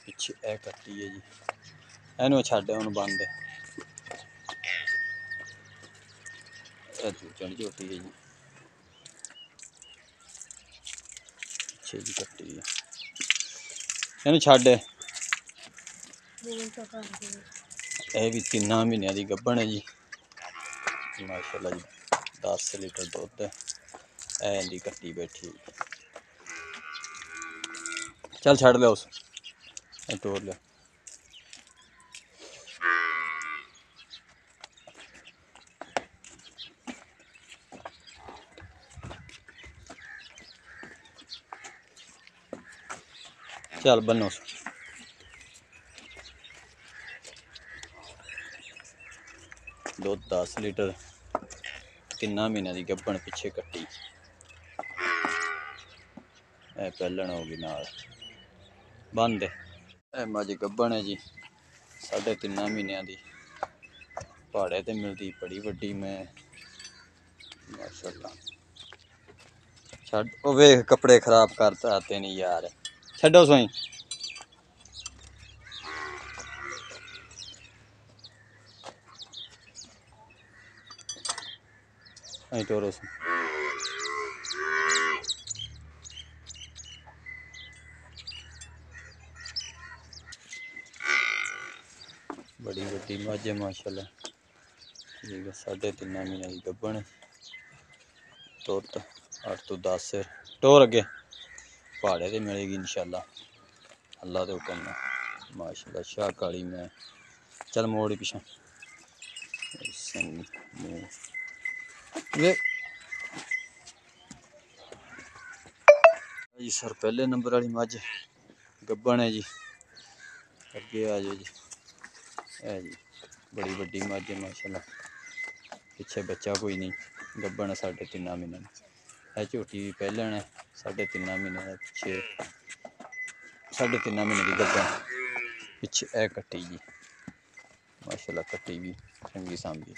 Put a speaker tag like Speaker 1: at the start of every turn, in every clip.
Speaker 1: ਪਿੱਛੇ ਇਹ ਕੱਟੀ ਹੈ ਜੀ। ਇਹਨੂੰ ਛੱਡ ਉਹਨੂੰ ਬੰਦ ਹੈ। ਇਹ ਦੂਜਣ ਝੋਟੀ ਹੈ ਜੀ। ਪਿੱਛੇ ਜੀ ਕੱਟੀ ਹੈ। ਇਹਨੂੰ ਛੱਡ। ਇਹ ਵੀ 3 ਮਹੀਨਿਆਂ ਦੀ ਗੱਭਣ ਹੈ ਜੀ। ਮਾਸ਼ਾਅੱਲਾ ਜੀ 10 ਲੀਟਰ ਦੁੱਧ ਹੈ। ਇਹ ਇਹਦੀ ਕੱਟੀ ਬੈਠੀ। ਚੱਲ ਛੱਡ ਲਿਆ ਉਸ ਇਹ ਤੋੜ ਲਿਆ। ਚੱਲ ਬੰਨੋ ਦੁੱਧ 10 ਲੀਟਰ 3 ਮਹੀਨਿਆਂ ਦੀ ਗੱਭਣ ਪਿੱਛੇ ਕੱਟੀ। ਇਹ ਪਹਿਲਣ ਹੋ ਗਈ ਨਾਲ ਬੰਦ। ਇਹ ਮੱਝ ਗੱਭਣ ਹੈ ਜੀ 3.5 ਮਹੀਨਿਆਂ ਦੀ। ਪਹਾੜੇ ਤੇ ਮਿਲਦੀ ਬੜੀ ਵੱਡੀ ਮੈਂ ਮਾਸ਼ਾਅੱਲਾ। ਛੱਡ ਉਹ ਵੇਖ ਕੱਪੜੇ ਖਰਾਬ ਕਰਤਾ ਤੇ ਨਹੀਂ ਯਾਰ। ਛੱਡੋ ਸੋਈ। ऐ टोरो से बड़ी वड्डी मझ है माशाल्लाह। ठीक है 3.5 महीने की गब्बन दुध 8 तो 10 टोर अगे पहाड़े से मिलेगी इंशाल्लाह अल्लाह के हुक्म नाल माशाल्लाह। शाह काली मैं चल मोड़ पिछा जी सर। पहले नंबर वाली मझ गब्बन है जी। अगे आ जाओ जी। है जी बड़ी वड्डी मझ है माशाल्लाह। पिछे बच्चा कोई नहीं गब्बन 3.5 महीने है। झोटी भी पहलन है 3.5 महीने का। पिछे 3.5 महीने की गब्बन पिछे ए कट्टी जी माशाल्लाह। कट्टी भी चंगी सांभी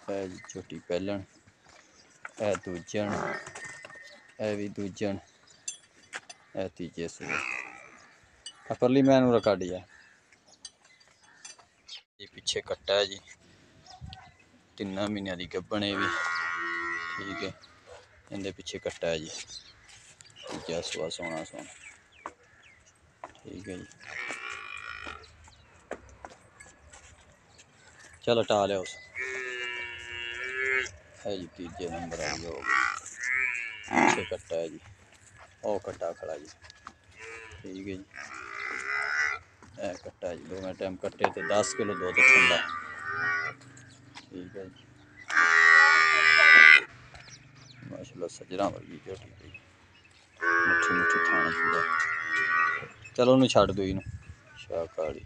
Speaker 1: है जी। झोटी पहलन ए दूजन ए भी दूजन ए तीजे सूए परली मैनू रखा दिया जी। पिछे कट्टा है जी 3 महीनों की गब्बन है भी। ठीक है इनके पिछे कट्टा है जी। तीजा सूआ सोना सोना। ठीक है जी चल हटा लिया उस है जी। तीजे नंबर आ गया पिछे कट्टा है जी। ओ कट्टा खड़ा जी। ठीक है जी ए कट्टा जी। दोवें टाइम कट्टे तो 10 किलो दूध ठंडा। ठीक है जी माशाल्लाह सजरा वर्गी झोटी जी। मिठी मिठी थान पूरा। चलो उन्हें छड़ दो शाह काली।